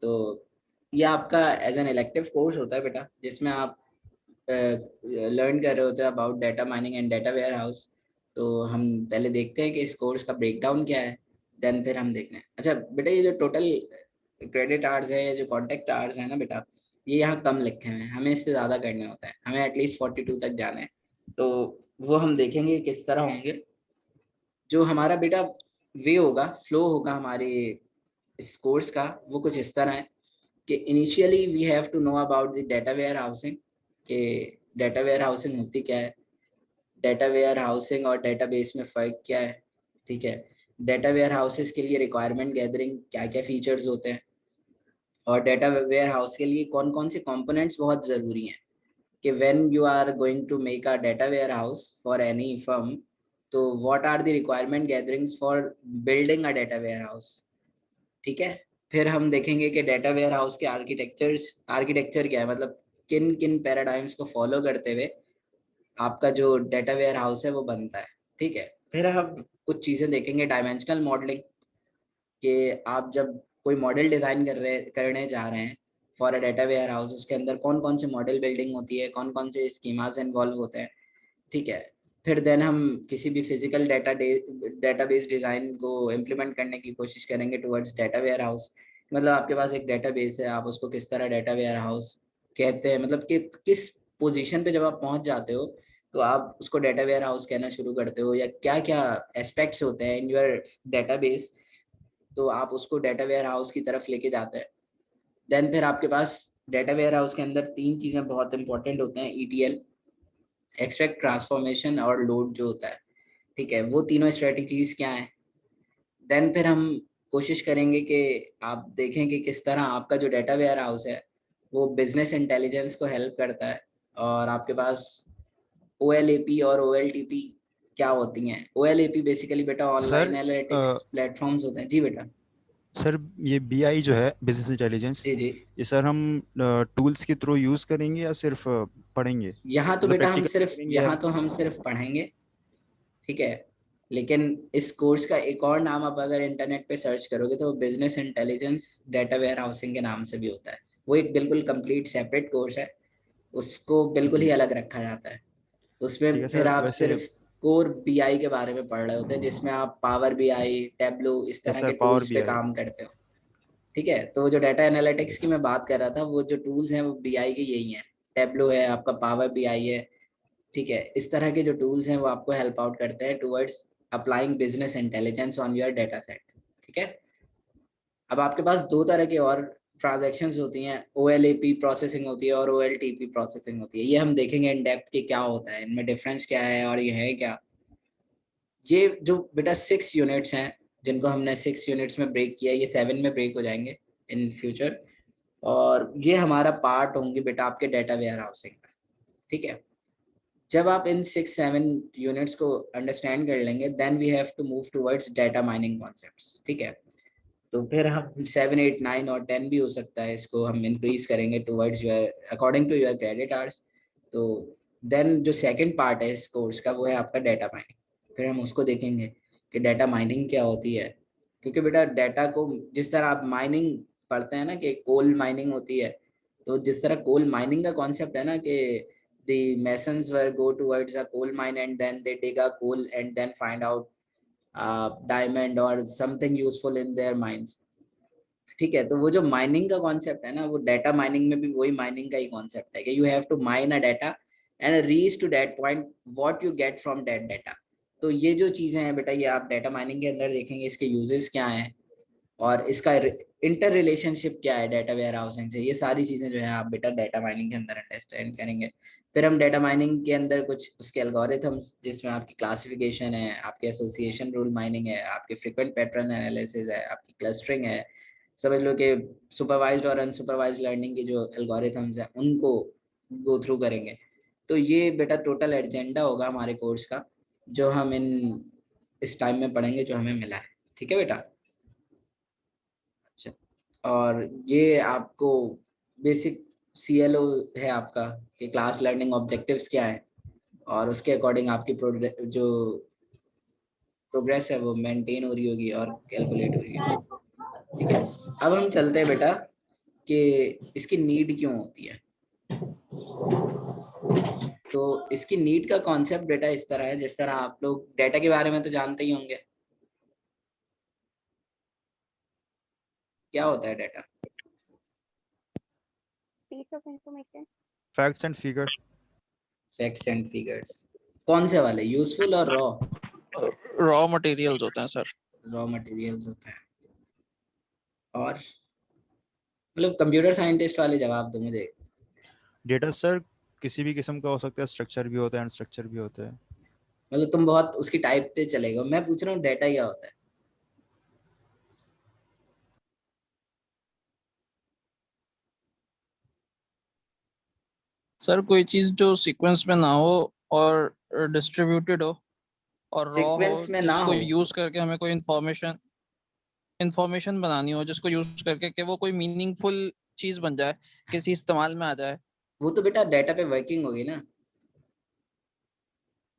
तो ये आपका एज एन इलेक्टिव कोर्स होता है बेटा, जिसमें आप लर्न कर रहे होते हैं about data mining and data warehouse. तो हम पहले देखते हैं कि इस कोर्स का ब्रेकडाउन क्या है, देन फिर हम देखते हैं। अच्छा बेटा, ये जो टोटल क्रेडिट आवर्स है या जो कॉन्टेक्ट आवर्स है ना बेटा, ये यहाँ कम लिखे हुए हैं, हमें इससे ज़्यादा करने होता है, हमें एटलीस्ट 42 तक जाना है। तो वो हम देखेंगे किस तरह होंगे। जो हमारा बेटा वे होगा, फ्लो होगा हमारे इस कोर्स का, वो कुछ इस तरह है कि initially we have to know about the data warehousing, कि डाटा वेयर हाउसिंग होती क्या है, डाटा वेयर हाउसिंग और डेटाबेस में फ़र्क क्या है। ठीक है, डाटा वेयर हाउसेस के लिए रिक्वायरमेंट गैदरिंग क्या क्या फीचर्स होते हैं, और डाटा वेयर हाउस के लिए कौन कौन से कंपोनेंट्स बहुत ज़रूरी हैं, कि when you are going to make a data warehouse for any firm, तो what are the requirement gatherings for building a data warehouse. ठीक है, फिर हम देखेंगे कि डाटा वेयर हाउस के आर्किटेक्चर क्या है, मतलब किन किन पैराडाइम्स को फॉलो करते हुए आपका जो डाटा वेयर हाउस है वो बनता है। ठीक है, फिर हम कुछ चीज़ें देखेंगे, डायमेंशनल मॉडलिंग, कि आप जब कोई मॉडल डिज़ाइन करने जा रहे हैं for a data warehouse, उसके अंदर कौन कौन से मॉडल बिल्डिंग होती है, कौन कौन से स्कीमास इन्वॉल्व होते हैं। ठीक है, फिर देन हम किसी भी फिजिकल डेटाबेस डिज़ाइन को इम्प्लीमेंट करने की कोशिश करेंगे टुवर्ड्स डाटा वेयर हाउस। मतलब आपके पास एक डेटाबेस है, आप उसको किस तरह डाटा वेयर हाउस कहते हैं, मतलब कि किस पोजीशन पे जब आप पहुंच जाते हो तो आप उसको डाटा वेयर हाउस कहना शुरू करते हो, या क्या क्या एस्पेक्ट्स होते हैं इन योर डेटाबेस, तो आप उसको डाटा वेयर हाउस की तरफ लेके जाते हैं। देन फिर आपके पास डाटा वेयर हाउस के अंदर तीन चीज़ें बहुत इंपॉर्टेंट होते हैं, ईटीएल, एक्सट्रैक्ट, ट्रांसफॉर्मेशन और लोड जो होता है। ठीक है, वो तीनों स्ट्रेटजीज क्या हैं। देन फिर हम कोशिश करेंगे कि आप देखें कि किस तरह आपका जो डाटा वेयर हाउस है वो बिजनेस इंटेलिजेंस को हेल्प करता है। और आपके पास OLAP और OLTP क्या होती हैं। OLAP बेसिकली बेटा ऑनलाइन सर एनालिटिक्स प्लेटफॉर्म्स होते हैं। जी बेटा। सर ये बीआई जो है, बिजनेस इंटेलिजेंस, जी जी। ये सर हम टूल्स के थ्रू यूज़ करेंगे या सिर्फ पढ़ेंगे, यहाँ तो मतलब बेटा प्रैक्टिकल करेंगे या? यहाँ तो हम सिर्फ पढ़ेंगे। ठीक है, लेकिन इस कोर्स का एक और नाम आप अगर इंटरनेट पे सर्च करोगे तो business intelligence data warehousing के नाम से भी होता है। वो एक बिल्कुल कंप्लीट सेपरेट कोर्स है, उसको बिल्कुल ही अलग रखा जाता है। उसमें ठीक है फिर सर। आप वैसे सिर्फ कोर बीआई के बारे में पढ़ रहे होते हैं, जिसमें आप पावर बीआई, टेब्लो, इस यस तरह सर, के पावर टूल्स पे बीआई। काम करते हो। ठीक है, तो जो डाटा एनालिटिक्स की मैं बात कर रहा था, वो जो टूल्स हैं वो बीआई के यही हैं। टेब्लो है आपका, पावर बीआई है। ठीक है, इस तरह के जो टूल्स हैं वो आपको हेल्प आउट करते हैं towards applying business intelligence on your data set. ठीक है, अब आपके पास दो तरह के और ट्रांजैक्शंस होती हैं, OLAP प्रोसेसिंग होती है और OLTP प्रोसेसिंग होती है। ये हम देखेंगे इन डेप्थ कि क्या होता है, इनमें डिफरेंस क्या है और ये है क्या। ये जो बेटा 6 यूनिट्स हैं, जिनको हमने 6 यूनिट्स में ब्रेक किया, ये 7 में ब्रेक हो जाएंगे इन फ्यूचर, और ये हमारा पार्ट होंगे बेटा आपके डाटा वेयर हाउसिंग का। ठीक है, जब आप इन 6-7 यूनिट्स को अंडरस्टैंड कर लेंगे, then we have to move towards data mining concepts. ठीक है, तो फिर हम 7, 8, 9 और 10 भी हो सकता है, इसको हम इंक्रीज करेंगे towards your according to your credit hours. तो देन जो सेकंड पार्ट है इस कोर्स का वो है आपका डाटा माइनिंग। फिर हम उसको देखेंगे कि डाटा माइनिंग क्या होती है, क्योंकि बेटा डाटा को जिस तरह आप माइनिंग पढ़ते हैं ना कि कोल माइनिंग होती है, तो जिस तरह कोल माइनिंग का कॉन्सेप्ट है ना कि the masons were go towards a coal mine and then they dig a coal and then find out diamond or something useful in their mines। ठीक है, तो वो जो माइनिंग का कॉन्सेप्ट है ना, वो डाटा माइनिंग में भी वही माइनिंग का ही कॉन्सेप्ट है कि you have to mine a data and reach to that point what you get from that data. तो ये जो चीजें हैं बेटा, ये आप डाटा माइनिंग के अंदर देखेंगे, इसके यूजेस क्या हैं और इसका इंटर रिलेशनशिप क्या है डाटा वेयर हाउसिंग से। ये सारी चीजें जो है आप बेटा डाटा माइनिंग के अंदर अंडरस्टैंड करेंगे। फिर हम डाटा माइनिंग के अंदर कुछ उसके एल्गोरिथम्स, जिसमें आपकी क्लासिफिकेशन है, आपके एसोसिएशन रूल माइनिंग है, आपके फ्रिक्वेंट पैटर्न एनालिसिस है, आपकी क्लस्टरिंग है, समझ लो कि सुपरवाइज्ड और अनसुपरवाइज्ड लर्निंग के जो एल्गोरिथम्स हैं उनको गो थ्रू करेंगे। तो ये बेटा टोटल एजेंडा होगा हमारे कोर्स का, जो हम इन इस टाइम में पढ़ेंगे जो हमें मिला है। ठीक है बेटा। अच्छा, और ये आपको बेसिक CLO है आपका, कि क्लास लर्निंग ऑब्जेक्टिव्स क्या है, और उसके अकॉर्डिंग आपकी जो प्रोग्रेस है वो मेंटेन हो रही होगी और कैलकुलेट हो रही है। ठीक है, अब हम चलते हैं बेटा कि इसकी नीड क्यों होती है। तो इसकी नीड का कॉन्सेप्ट बेटा इस तरह है, जिस तरह आप लोग डेटा के बारे में तो जानते ही होंगे, क्या होता है data. piece of information, facts and figure. Facts and figures. कौन से वाले, यूजफुल और रॉ। रॉ मटेरियल्स होते हैं सर। रॉ मटेरियल्स होते हैं। और मतलब कंप्यूटर साइंटिस्ट वाले जवाब दो मुझे। डेटा सर किसी भी किस्म का हो सकता है, स्ट्रक्चर भी होता है, अनस्ट्रक्चर भी होता है। मतलब तुम बहुत उसकी टाइप पे चलेगा, मैं पूछ रहा हूँ डेटा क्या होता है। सर कोई चीज जो सीक्वेंस में ना हो और डिस्ट्रीब्यूटेड हो और रॉ हो, सीक्वेंस में ना जिसको हो। यूज करके हमें कोई इंफॉर्मेशन बनानी हो, जिसको यूज करके कि वो कोई मीनिंगफुल चीज बन जाए, किसी इस्तेमाल में आ जाए। वो तो बेटा डेटा पे वर्किंग होगी ना।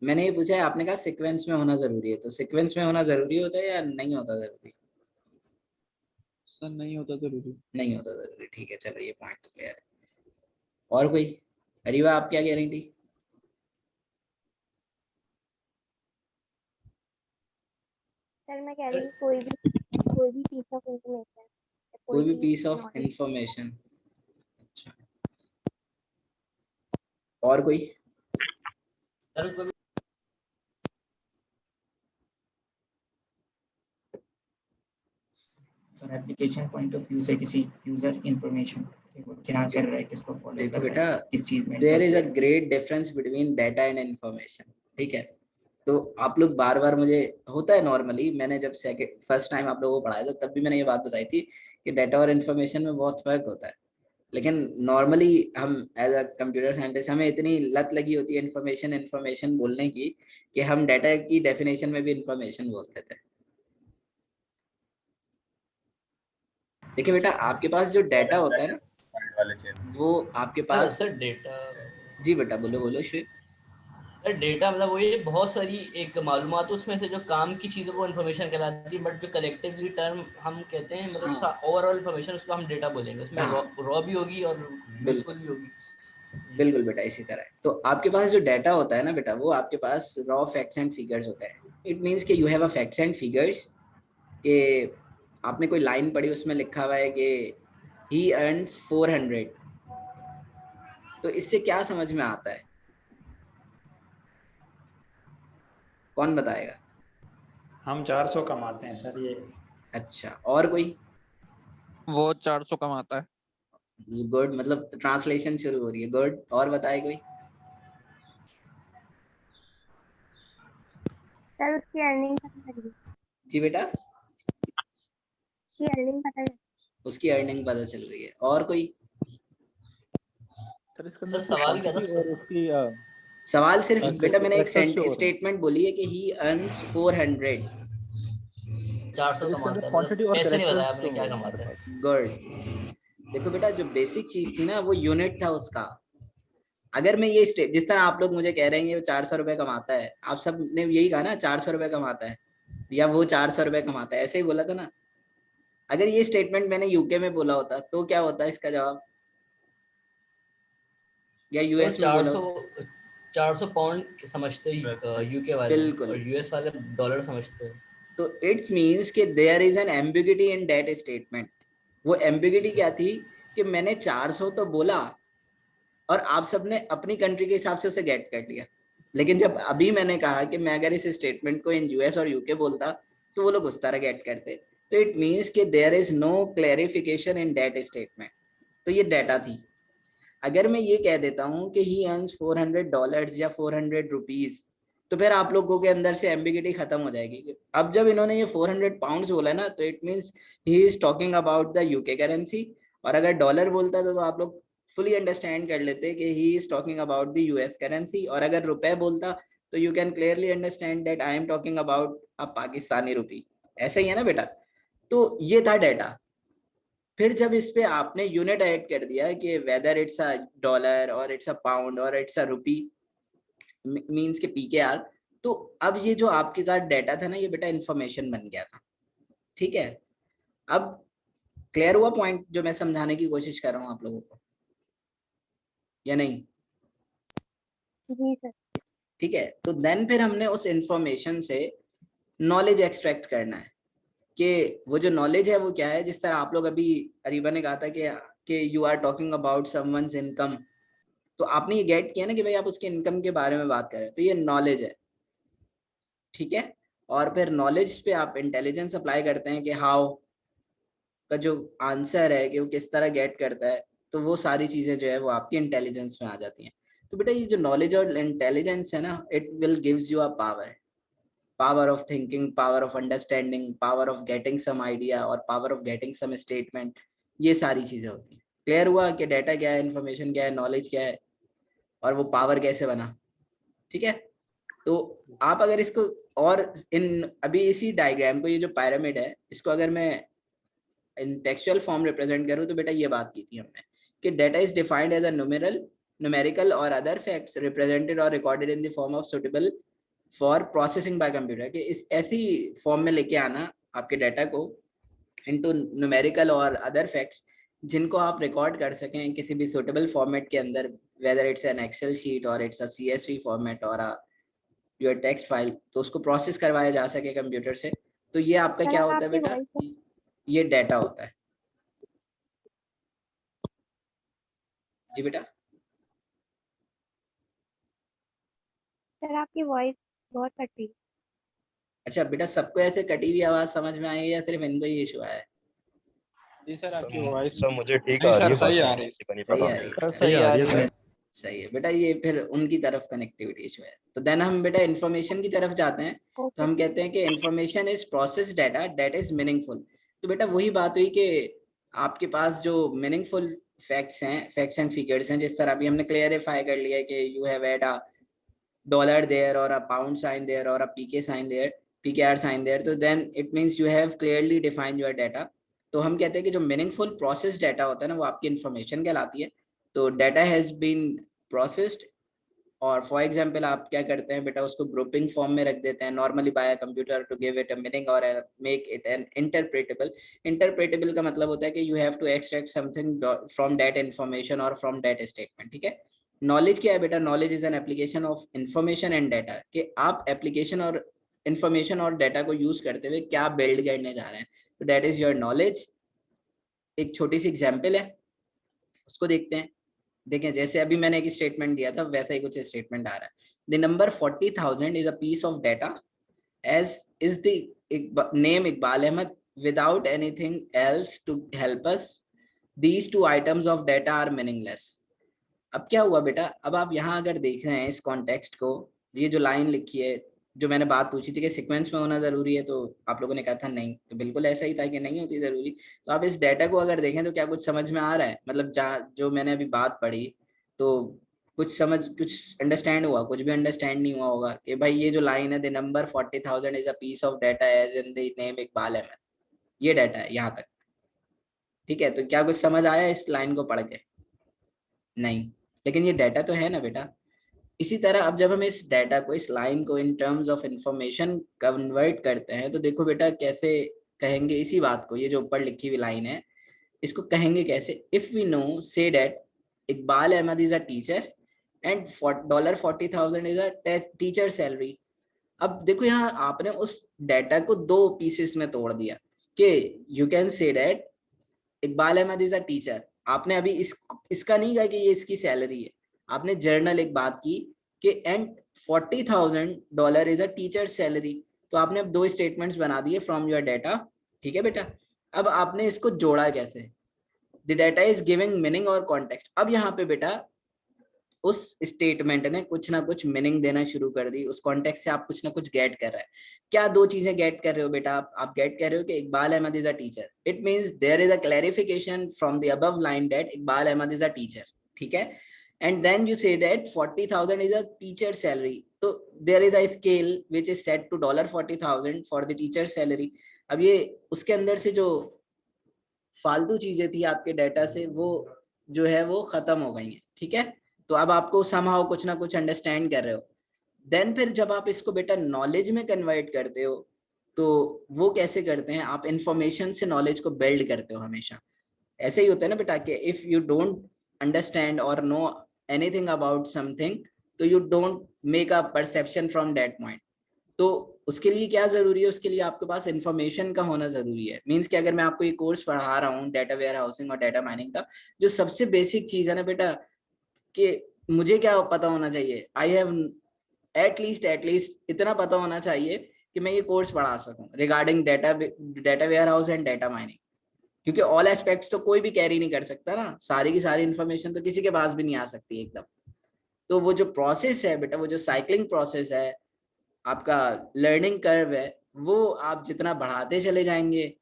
मैंने ये पूछा है, आपने कहा सीक्वेंस में होना जरूरी है, तो सीक्वेंस में होना जरूरी होता है या नहीं होता जरूरी। सर नहीं होता जरूरी। नहीं होता जरूरी, ठीक है चलो ये पॉइंट तो क्लियर है। और कोई, अरीवा आप क्या कह रही थी। सर मैं कह रही हूँ कोई भी piece of information, कोई भी पीस ऑफ knowledge, इंफॉर्मेशन। अच्छा, और कोई। एप्लीकेशन पॉइंट ऑफ व्यू से किसी यूजर की इंफॉर्मेशन वो क्या कर रहा है, किसको फॉलो देखो कर रहा बेटा, है, किस चीज में देयर इज अ इंटरेस्टेड है। Great difference between data and information, ठीक है। तो आप लोग बार बार, मुझे होता है नॉर्मली, मैंने जब सेकंड फर्स्ट टाइम आप लोगों को पढ़ाया था तब भी मैंने ये बात बताई थी कि डाटा और इन्फॉर्मेशन में बहुत फर्क होता है। लेकिन नॉर्मली हम एज अ कंप्यूटर साइंटिस्ट हमें इतनी लत लगी होती है इन्फॉर्मेशन इन्फॉर्मेशन बोलने की कि हम डाटा की डेफिनेशन में भी इन्फॉर्मेशन बोलते थे। देखिए बेटा, आपके पास जो डाटा होता है ना, वो आपके पास। सर डेटा, जी बेटा बोलो बोलो श्री। सर डेटा मतलब वो ये बहुत सारी एक मालूमात उसमें से जो काम की चीज़ों को इन्फॉर्मेशन कहलाती है, बट जो कलेक्टिवली टर्म हम कहते हैं हाँ मतलब ओवरऑल इन्फॉर्मेशन, उसको हम डेटा बोलेंगे। उसमें हाँ रॉ भी होगी और यूजफुल बिल्कुल भी होगी। बिल्कुल बेटा, इसी तरह है। तो आपके पास जो डाटा होता है ना बेटा, वो आपके पास रॉ फैक्ट्स एंड फिगर्स होता है। इट मीन्स कि you have a facts and figures. कि आपने कोई लाइन पढ़ी, उसमें लिखा हुआ है कि ही अर्न्स 400। तो इससे क्या समझ में आता है, कौन बताएगा। हम 400 कमाते हैं सर ये। अच्छा, और कोई। वो 400 कमाता है। गुड, मतलब ट्रांसलेशन शुरू हो रही है, गुड। और बताए कोई। सर उसकी अर्निंग पता चली, जी बेटा, उसकी अर्निंग पता चली। उसकी अर्निंग पता चल रही है। और कोई। सर इसके सर अंदर कोई सवाल क्या था क्वांटिटी और उसकी सवाल सिर्फ बेटा, मैंने एक कैरेक्टर्स शो हो रहे हैं। स्टेटमेंट बोली है कि ही अर्न्स 400। 400 सर इसके अंदर कमाता है, मतलब क्वांटिटी और पैसे नहीं बताया कैरेक्टर्स आपने शो हो क्या रहे हैं हमारे कमाता है। पास। गुड। देखो बेटा, जो बेसिक चीज थी ना वो यूनिट था उसका। अगर मैं ये जिस तरह आप लोग मुझे कह रहे हैं ये 400 रुपए कमाता है, आप सब ने यही कहा ना 400 रुपए कमाता है, या वो 400 रुपए कमाता है, ऐसे ही बोला था ना। अगर ये स्टेटमेंट मैंने यूके में बोला होता तो क्या होता इसका जवाब, या तो यूएस में बोला 400 होता। 400 पाउंड समझते यूके वाले, बिल्कुल। और यूएस वाले डॉलर समझते हैं। तो इट्स मीन्स कि there is an ambiguity in that statement. वो एम्बिगिटी क्या थी कि मैंने 400 तो बोला और आप सबने अपनी कंट्री के हिसाब से उसे गेट कर लिया। लेकिन जब अभी मैंने कहा कि मैं अगर इस स्टेटमेंट को इन यूएस और यूके बोलता तो वो लोग उस तरह गेट करते। तो इट मीन्स कि there is no clarification in that statement. तो ये डाटा थी। अगर मैं ये कह देता हूँ कि ही अर्न्स $400 या 400 रुपीज, तो फिर आप लोगों के अंदर से एम्बिगिटी खत्म हो जाएगी। अब जब इन्होंने ये 400 पाउंड्स बोला ना, तो it means he is talking about the UK currency. और अगर डॉलर बोलता तो आप लोग फुली अंडरस्टैंड कर लेते कि he is talking about the US currency. और अगर रुपए बोलता तो you can clearly understand that I am talking about a Pakistani rupee. ऐसा ही है ना बेटा। तो ये था डाटा। फिर जब इस पे आपने यूनिट ऐड कर दिया कि वेदर इट्स अ डॉलर और इट्स अ पाउंड और इट्स अ रुपी, मींस के पीकेआर, तो अब ये जो आपके पास डाटा था ना, ये बेटा इंफॉर्मेशन बन गया था। ठीक है। अब क्लियर हुआ पॉइंट जो मैं समझाने की कोशिश कर रहा हूँ आप लोगों को, या नहीं? जी सर। ठीक है, तो देन फिर हमने उस इंफॉर्मेशन से नॉलेज एक्सट्रैक्ट करना है कि वो जो नॉलेज है वो क्या है। जिस तरह आप लोग अभी अरीबा ने कहा था कि you are talking about someone's income, तो आपने ये गेट किया ना कि भाई आप उसके इनकम के बारे में बात कर रहे हैं, तो ये नॉलेज है, ठीक है। और फिर नॉलेज पे आप इंटेलिजेंस अप्लाई करते हैं कि हाउ का जो आंसर है कि वो किस तरह गेट करता है, तो वो सारी चीजें जो है वो आपकी इंटेलिजेंस में आ जाती हैं। तो बेटा ये जो नॉलेज और इंटेलिजेंस है ना, it will gives you a power, power of thinking, power of understanding, power of getting some idea और power of getting some statement. ये सारी चीजें होती हैं। क्लियर हुआ कि डाटा क्या है, इन्फॉर्मेशन क्या है, नॉलेज क्या है, और वो पावर कैसे बना? ठीक है, तो आप अगर इसको और इन अभी इसी डायग्राम को, ये जो पिरामिड है, इसको अगर मैं इन टेक्सचुअल फॉर्म रिप्रेजेंट करूं तो बेटा ये बात की थी हमने कि data is defined as a numerical or other facts represented or recorded in the form of suitable for processing by computer. कि इस ऐसी फॉर्म में लेके आना आपके डाटा को into numerical or other facts जिनको आप रिकॉर्ड कर सकें किसी भी सुटेबल फॉर्मेट के अंदर, whether it's an Excel sheet or it's a CSV format or your text file, तो उसको प्रोसेस करवाया जा सके कंप्यूटर से। तो ये आपका सर क्या अब होता है आपकी बेटा? वॉइस ये डाटा होता है। जी बेटा। सर आपकी वॉइस बहुत कट रही है। अच्छा बेटा, सबको ऐसे कटी हुई आवाज समझ में आई है या सिर्फ इनको ही इशू आया है? जी सर आपकी वॉइस सब मुझे ठीक नहीं आ सर रही है, सही बाकी आ रही है। किसी का नहीं सही पता। आ रही है? सर सही सही आ आ रही है रही है। सर। सही है बेटा, ये फिर उनकी तरफ कनेक्टिविटी इशू है। तो देन हम बेटा इंफॉर्मेशन की तरफ जाते हैं। तो ओके हम कहते हैं कि information is process data that is meaningful. तो बेटा वही बात हुई कि आपके पास जो मीनिंगफुल फैक्ट्स हैं, फैक्ट्स एंड फिगर्स हैं, जिस तरह अभी हमने क्लियरिफाई कर लिया है कि you have had a dollar there or a pound sign there or a pk sign there, pkr sign there, तो then it means you have clearly defined your data। तो हम कहते हैं कि जो मीनिंगफुल प्रोसेस डाटा होता है ना, वो आपकी इंफॉर्मेशन कहलाती है। तो डाटा हैज बीन प्रोसेस्ड, और फॉर एग्जांपल आप क्या करते हैं बेटा, उसको ग्रुपिंग फॉर्म में रख देते हैं normally by computer to give it a meaning और make it an interpretable. Interpretable का मतलब होता है कि you have to extract something from that information और फ्रॉम दैट स्टेटमेंट। ठीक है, नॉलेज क्या है बेटा? Knowledge is an application of information and data. कि आप एप्लीकेशन और इंफॉर्मेशन और डाटा को यूज करते हुए क्या बिल्ड करने जा रहे हैं, तो दैट इज योर नॉलेज। एक छोटी सी एग्जांपल है, उसको देखते हैं। देखें, जैसे अभी मैंने एक स्टेटमेंट दिया था, वैसा ही कुछ स्टेटमेंट आ रहा है। The number 40,000 is a piece of data as is the name Iqbal Ahmed without anything else to help us. These two items of data are meaningless. अब क्या हुआ बेटा? अब आप यहाँ अगर देख रहे हैं इस कॉन्टेक्स्ट को, ये जो लाइन लिखी है, जो मैंने बात पूछी थी कि सीक्वेंस में होना जरूरी है, तो आप लोगों ने कहा था नहीं, तो बिल्कुल ऐसा ही था कि नहीं होती जरूरी। तो आप इस डाटा को अगर देखें तो क्या कुछ समझ में आ रहा है? मतलब जो मैंने अभी बात पढ़ी, तो कुछ अंडरस्टैंड हुआ? कुछ भी अंडरस्टैंड नहीं हुआ होगा कि भाई ये जो लाइन है, the number 40,000 is a piece of data as in the name Iqbal Ahmed, ये डाटा है यहाँ तक। ठीक है, तो क्या कुछ समझ आया इस लाइन को पढ़ के? नहीं, लेकिन ये डाटा तो है ना बेटा। इसी तरह अब जब हम इस डाटा को, इस लाइन को in terms of information convert करते हैं, तो देखो बेटा कैसे कहेंगे इसी बात को। ये जो ऊपर लिखी हुई लाइन है, इसको कहेंगे कैसे? If we know say that Iqbal Ahmad is a teacher and $40,000 is a teacher salary. अब देखो यहाँ आपने उस डाटा को दो पीसेस में तोड़ दिया कि you can say that Iqbal Ahmad is a teacher. आपने अभी इसका नहीं कहा कि ये इसकी सैलरी है, आपने जर्नल एक बात की कि and $40,000 is a teacher salary. तो आपने अब दो स्टेटमेंट्स बना दिए फ्रॉम योर डाटा। ठीक है बेटा, अब आपने इसको जोड़ा कैसे? The data is giving meaning और कॉन्टेक्स्ट। अब यहाँ पे बेटा उस स्टेटमेंट ने कुछ ना कुछ मीनिंग देना शुरू कर दी, उस कॉन्टेक्स्ट से आप कुछ ना कुछ गेट कर रहे हैं। क्या दो चीजें गेट कर रहे हो बेटा? आप गेट कर रहे हो कि Iqbal Ahmad is a teacher. It means there is a clarification from the above line that Iqbal Ahmad is a teacher. ठीक है, and then you say that 40,000 is a teacher salary. तो there is a scale which is set to $40,000 for the teacher salary. अब ये उसके अंदर से जो फालतू चीजें थी आपके डाटा से, वो जो है वो खत्म हो गई हैं। ठीक है, तो अब आपको समहाउ कुछ ना कुछ अंडरस्टैंड कर रहे हो। देन फिर जब आप इसको बेटा नॉलेज में कन्वर्ट करते हो, तो वो कैसे करते हैं, आप इंफॉर्मेशन से नॉलेज को बिल्ड करते हो हमेशा। ऐसे ही होता है ना बेटा कि इफ यू डोंट अंडरस्टैंड और नो एनीथिंग अबाउट समथिंग, तो you don't make a perception from that point. तो उसके लिए क्या जरूरी है, उसके लिए आपके पास इंफॉर्मेशन का होना जरूरी है। मींस कि अगर मैं आपको ये कोर्स पढ़ा रहा हूँ डेटा वेयर हाउसिंग और डेटा माइनिंग का, जो सबसे बेसिक चीज है ना बेटा, कि मुझे क्या पता होना चाहिए, आई हैव एटलीस्ट इतना पता होना चाहिए कि मैं ये कोर्स पढ़ा सकूं regarding data warehouse and data mining. क्योंकि ऑल एस्पेक्ट्स तो कोई भी कैरी नहीं कर सकता ना, सारी की सारी इन्फॉर्मेशन तो किसी के पास भी नहीं आ सकती एकदम। तो वो जो प्रोसेस है बेटा, वो जो साइक्लिंग प्रोसेस है, आपका लर्निंग कर्व है, वो आप जितना बढ़ाते चले जाएंगे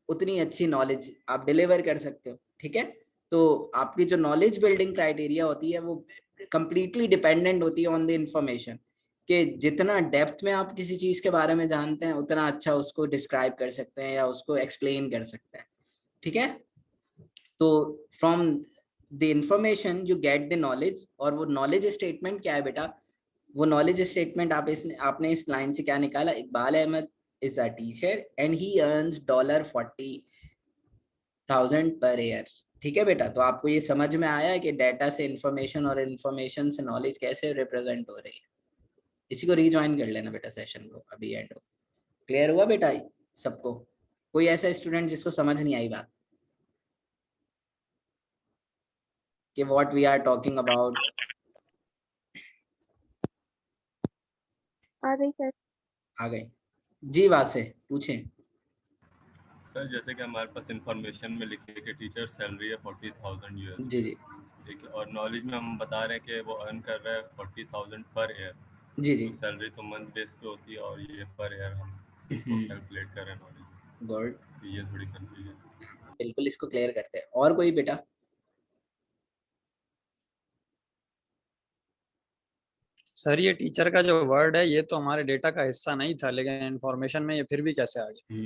उतनी अच्छी नॉलेज आप डिलीवर कर सकते हो। ठीक है, तो आपकी जो नॉलेज बिल्डिंग क्राइटेरिया होती है वो कंप्लीटली डिपेंडेंट होती है ऑन द इंफॉर्मेशन, कि जितना डेप्थ में आप किसी चीज के बारे में जानते हैं उतना अच्छा उसको डिस्क्राइब कर सकते हैं या उसको एक्सप्लेन कर सकते हैं। ठीक है, तो from the information you get the knowledge. और वो नॉलेज स्टेटमेंट क्या है बेटा, वो नॉलेज स्टेटमेंट आपने इस लाइन से क्या निकाला, Iqbal Ahmad is a teacher and he earns $40,000 per year। ठीक है बेटा, तो आपको ये समझ में आया है कि डेटा से इंफॉर्मेशन और इंफॉर्मेशन से नॉलेज कैसे रिप्रेजेंट हो रही है। इसी को रीज्वाइन कर लेना बेटा सेशन को, अभी एंड हो। क्लियर हुआ बेटा सबको? कोई ऐसा स्टूडेंट जिसको समझ नहीं आई बात कि what we are talking about? आ गई सर। आ गए जी, वासे पूछें। सर जैसे कि हमारे पास इंफॉर्मेशन में लिखे कि टीचर सैलरी है 40,000 यूएस, जी जी ठीक है, और नॉलेज में हम बता रहे हैं कि वो अर्न कर रहा है 40,000 पर ईयर। जी जी तो सैलरी तो मंथ बेस पे होती है और ये पर ईयर हम कैलकुलेट कर रहे हैं नॉलेज। गुड, तो ये थोड़ी कंफ्यूजन। बिल्कुल इसको क्लियर करते हैं। और कोई बेटा? सर ये टीचर का जो वर्ड है ये तो हमारे डेटा का हिस्सा नहीं था, लेकिन इंफॉर्मेशन में ये फिर भी कैसे आ गया?